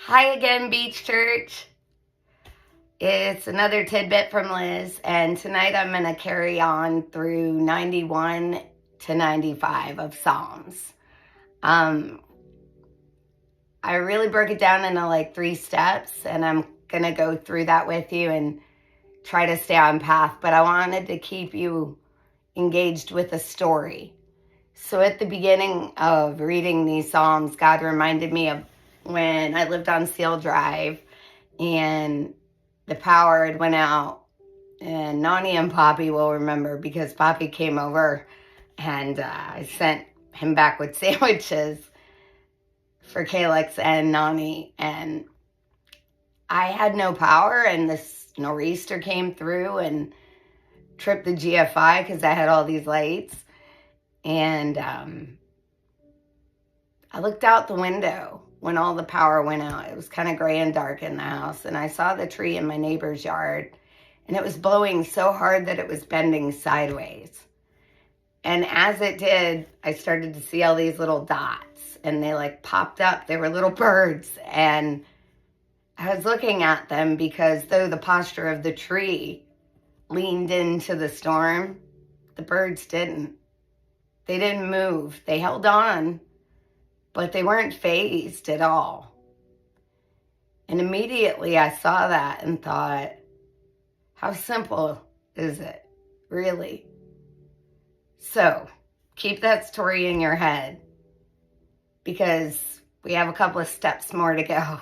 Hi again, Beach Church. It's another tidbit from Liz, and tonight I'm going to carry on through 91 to 95 of Psalms. I really broke it down into like 3 steps, and I'm going to go through that with you and try to stay on path, but I wanted to keep you engaged with a story. So at the beginning of reading these Psalms, God reminded me of when I lived on Seal Drive and the power had went out, and Nani and Poppy will remember because Poppy came over and I sent him back with sandwiches for Calix and Nani, and I had no power, and this nor'easter came through and tripped the GFI because I had all these lights, and I looked out the window when all the power went out. It was kind of gray and dark in the house, and I saw the tree in my neighbor's yard, and it was blowing so hard that it was bending sideways. And as it did, I started to see all these little dots, and they like popped up. They were little birds, and I was looking at them because though the posture of the tree leaned into the storm, the birds didn't. They didn't move. They held on, but they weren't fazed at all. And immediately I saw that and thought, how simple is it, really? So keep that story in your head because we have a couple of steps more to go.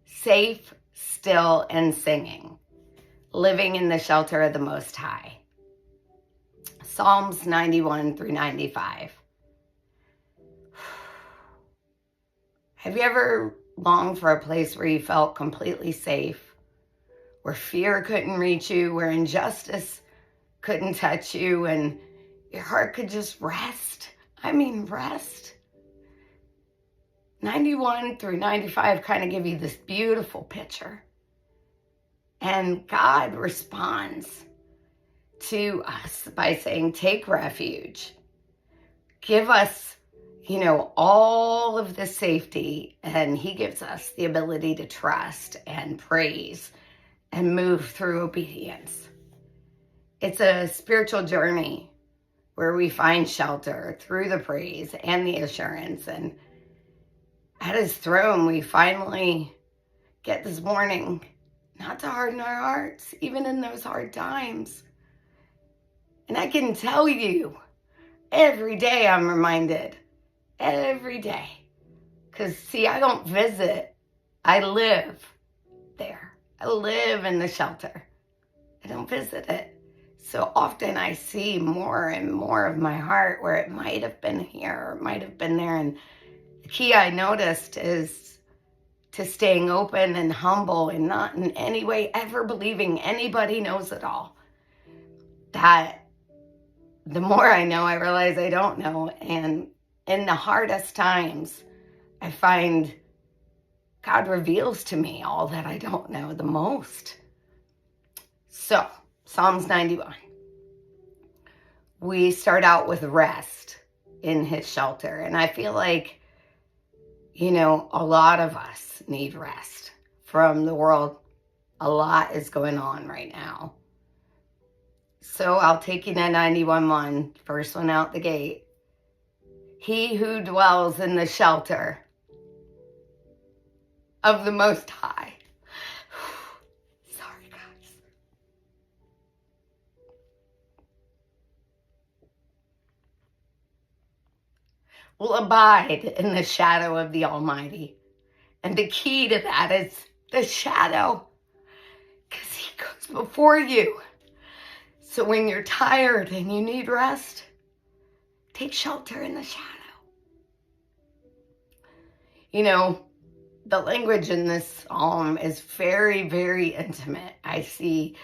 Safe, still, and singing. Living in the shelter of the Most High. Psalms 91 through 95. Have you ever longed for a place where you felt completely safe, where fear couldn't reach you, where injustice couldn't touch you, and your heart could just rest? I mean, rest. 91 through 95 kind of give you this beautiful picture. And God responds to us by saying, take refuge. Give us all of the safety, and he gives us the ability to trust and praise and move through obedience. It's a spiritual journey where we find shelter through the praise and the assurance, and at his throne we finally get this warning not to harden our hearts, even in those hard times. And I can tell you, every day I'm reminded. Every day. Because, see, I don't visit. I live there. I live in the shelter. I don't visit it. So often I see more and more of my heart where it might have been here or it might have been there. And the key I noticed is to staying open and humble and not in any way ever believing anybody knows it all. That the more I know, I realize I don't know. And in the hardest times, I find God reveals to me all that I don't know the most. So, Psalms 91. We start out with rest in his shelter. And I feel like, a lot of us need rest from the world. A lot is going on right now. So I'll take you to 91:1, first one out the gate. He who dwells in the shelter of the Most High. Sorry, guys. Will abide in the shadow of the Almighty. And the key to that is the shadow, because he goes before you. So when you're tired and you need rest, take shelter in the shadow. The language in this psalm is very, very intimate. I see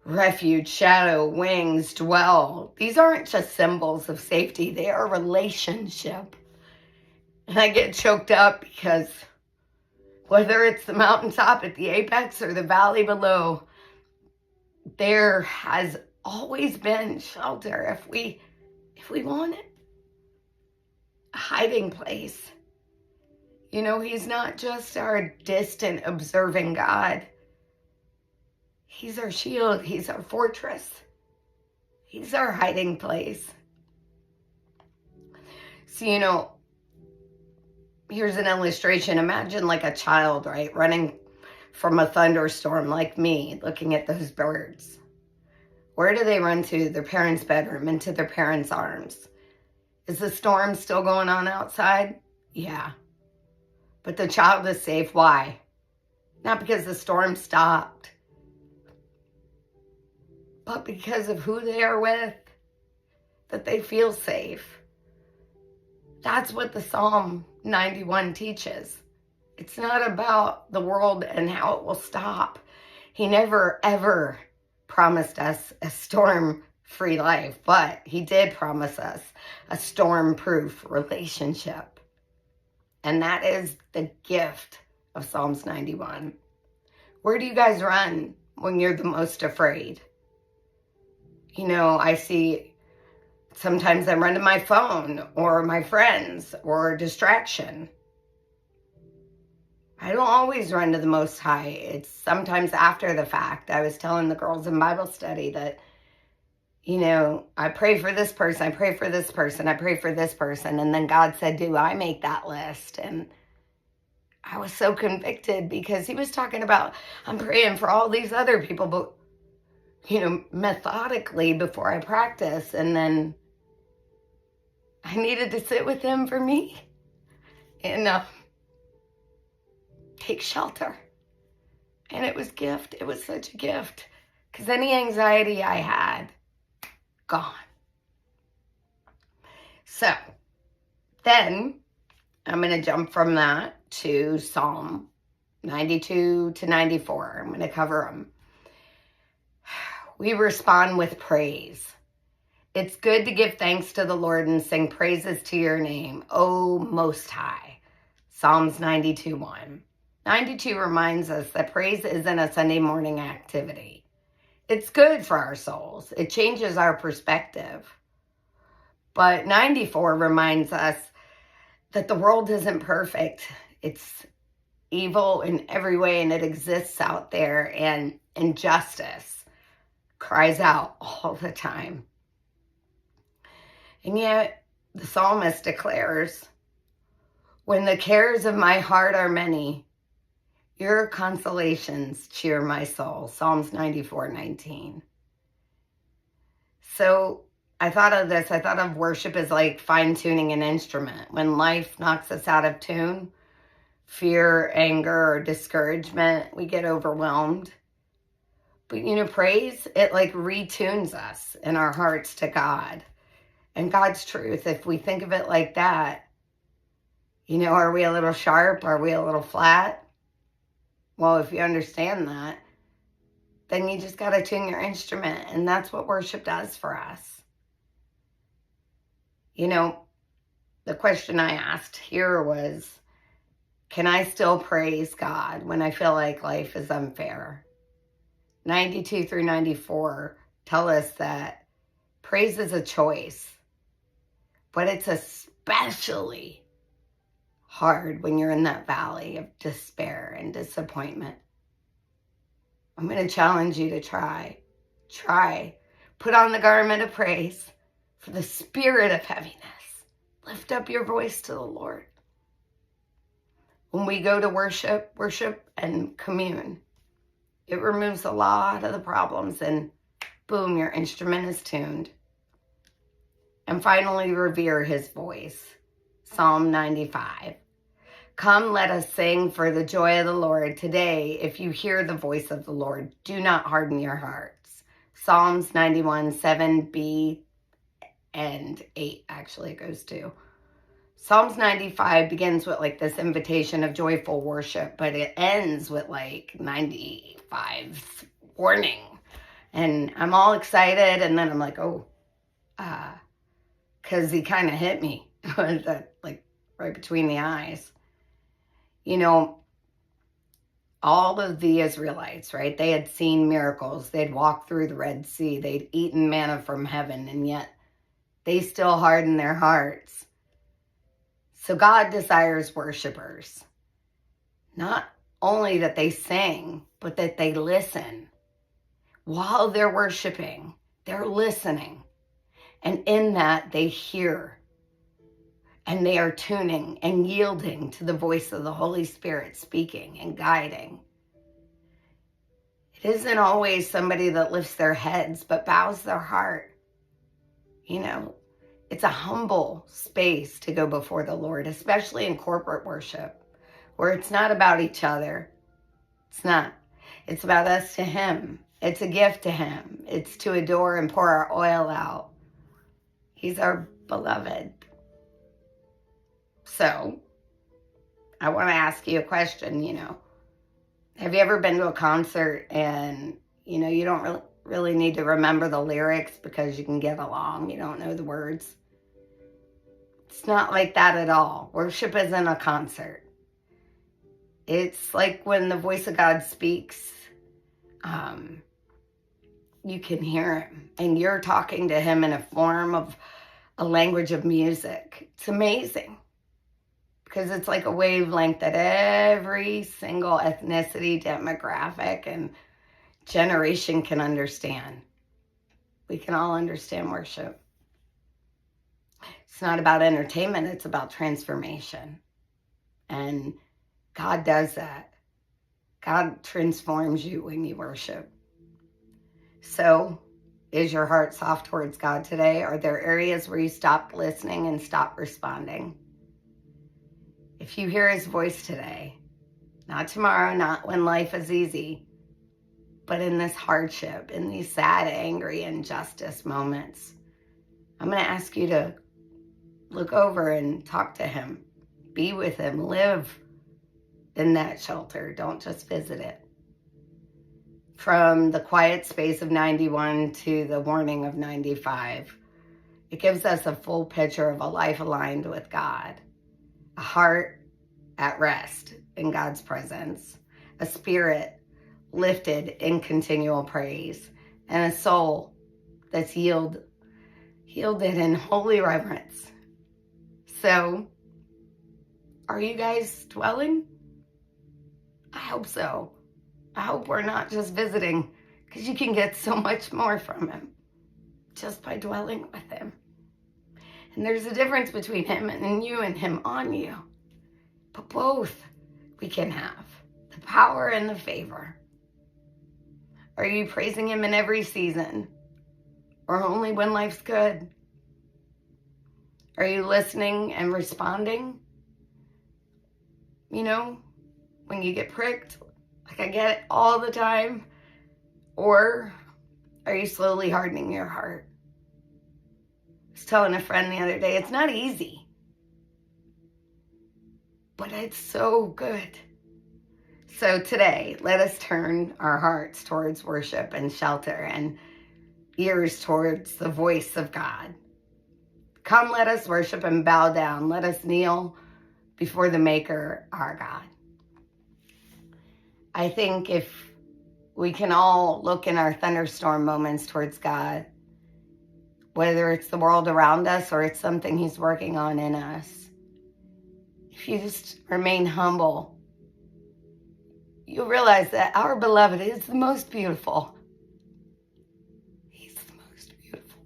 refuge, shadow, wings, dwell. These aren't just symbols of safety. They are relationship. And I get choked up because whether it's the mountaintop at the apex or the valley below, there has always been shelter if we want it. A hiding place. You know, he's not just our distant observing God. He's our shield. He's our fortress. He's our hiding place. So, you know, here's an illustration. Imagine like a child, right, running from a thunderstorm like me, looking at those birds. Where do they run to? Their parents' bedroom, into their parents' arms. Is the storm still going on outside? Yeah. But the child is safe. Why? Not because the storm stopped, but because of who they are with, that they feel safe. That's what the Psalm 91 teaches. It's not about the world and how it will stop. He never, ever promised us a storm-free life, but he did promise us a storm-proof relationship. And that is the gift of Psalms 91. Where do you guys run when you're the most afraid? You know, I see sometimes I run to my phone or my friends or distraction. I don't always run to the Most High. It's sometimes after the fact. I was telling the girls in Bible study that, you know, I pray for this person, I pray for this person, I pray for this person. And then God said, do I make that list? And I was so convicted because he was talking about, I'm praying for all these other people, but, you know, methodically before I practice. And then I needed to sit with him for me and take shelter. And it was a gift. It was such a gift. Because any anxiety I had, gone. So, then I'm going to jump from that to Psalm 92 to 94. I'm going to cover them. We respond with praise. It's good to give thanks to the Lord and sing praises to your name, O Most High. Psalms 92:1. 92 reminds us that praise isn't a Sunday morning activity. It's good for our souls. It changes our perspective. But 94 reminds us that the world isn't perfect. It's evil in every way, and it exists out there, and injustice cries out all the time. And yet, the psalmist declares, when the cares of my heart are many, your consolations cheer my soul. Psalms 94:19. So I thought of this. I thought of worship as like fine-tuning an instrument. When life knocks us out of tune, fear, anger, or discouragement, we get overwhelmed. But, you know, praise, it like retunes us in our hearts to God and God's truth. If we think of it like that, you know, are we a little sharp? Are we a little flat? Well, if you understand that, then you just got to tune your instrument. And that's what worship does for us. You know, the question I asked here was, can I still praise God when I feel like life is unfair? 92 through 94 tell us that praise is a choice, but it's especially hard when you're in that valley of despair and disappointment. I'm going to challenge you to try. Put on the garment of praise for the spirit of heaviness. Lift up your voice to the Lord. When we go to worship and commune, it removes a lot of the problems, and boom, your instrument is tuned. And finally, revere his voice. Psalm 95. Come, let us sing for the joy of the Lord. Today, if you hear the voice of the Lord, do not harden your hearts. Psalms 91, 7b and 8, actually, it goes to. Psalms 95 begins with like this invitation of joyful worship, but it ends with like 95's warning. And I'm all excited, and then I'm like, because he kind of hit me, like right between the eyes. You know, all of the Israelites, right? They had seen miracles. They'd walked through the Red Sea. They'd eaten manna from heaven, and yet they still hardened their hearts. So God desires worshipers. Not only that they sing, but that they listen. While they're worshiping, they're listening. And in that, they hear. And they are tuning and yielding to the voice of the Holy Spirit speaking and guiding. It isn't always somebody that lifts their heads, but bows their heart. You know, it's a humble space to go before the Lord, especially in corporate worship, where it's not about each other. It's not. It's about us to Him. It's a gift to Him. It's to adore and pour our oil out. He's our beloved. So, I want to ask you a question, Have you ever been to a concert and, you don't really need to remember the lyrics because you can get along, you don't know the words? It's not like that at all. Worship isn't a concert. It's like when the voice of God speaks, you can hear Him, and you're talking to Him in a form of a language of music. It's amazing. Because it's like a wavelength that every single ethnicity, demographic, and generation can understand. We can all understand worship. It's not about entertainment, it's about transformation. And God does that. God transforms you when you worship. So, is your heart soft towards God today? Are there areas where you stopped listening and stopped responding? If you hear His voice today, not tomorrow, not when life is easy, but in this hardship, in these sad, angry, injustice moments, I'm going to ask you to look over and talk to Him. Be with Him. Live in that shelter. Don't just visit it. From the quiet space of 91 to the warning of 95, it gives us a full picture of a life aligned with God. A heart at rest in God's presence, a spirit lifted in continual praise, and a soul that's yielded in holy reverence. So, are you guys dwelling? I hope so. I hope we're not just visiting, because you can get so much more from Him just by dwelling with Him. And there's a difference between Him and you and Him on you. But both we can have, the power and the favor. Are you praising Him in every season, or only when life's good? Are you listening and responding? When you get pricked, like I get it all the time, or are you slowly hardening your heart? I was telling a friend the other day, it's not easy. But it's so good. So today, let us turn our hearts towards worship and shelter and ears towards the voice of God. Come, let us worship and bow down. Let us kneel before the Maker, our God. I think if we can all look in our thunderstorm moments towards God, whether it's the world around us or it's something He's working on in us, if you just remain humble, you'll realize that our beloved is the most beautiful. He's the most beautiful.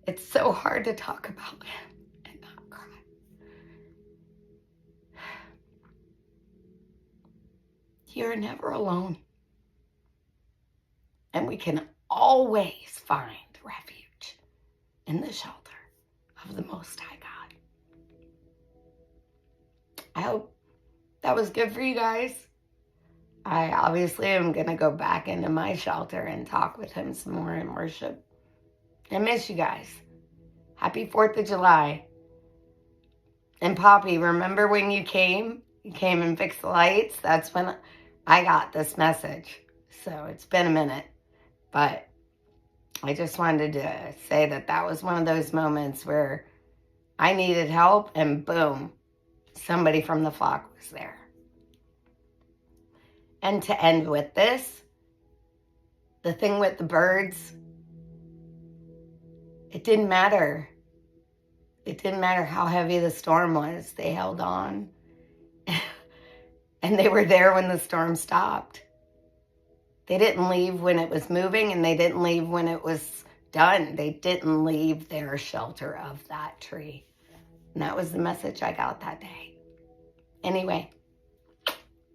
It's so hard to talk about Him and not cry. You're never alone. And we can always find refuge in the shelter of the Most High God. I hope that was good for you guys. I obviously am going to go back into my shelter and talk with Him some more in worship. I miss you guys. Happy 4th of July. And Poppy, remember when you came? You came and fixed the lights? That's when I got this message. So it's been a minute. But I just wanted to say that was one of those moments where I needed help, and boom, somebody from the flock was there. And to end with this, the thing with the birds, it didn't matter It didn't matter how heavy the storm was. They held on. And they were there when the storm stopped. They didn't leave when it was moving, and they didn't leave when it was done. They didn't leave their shelter of that tree. And that was the message I got that day. Anyway,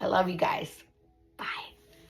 I love you guys.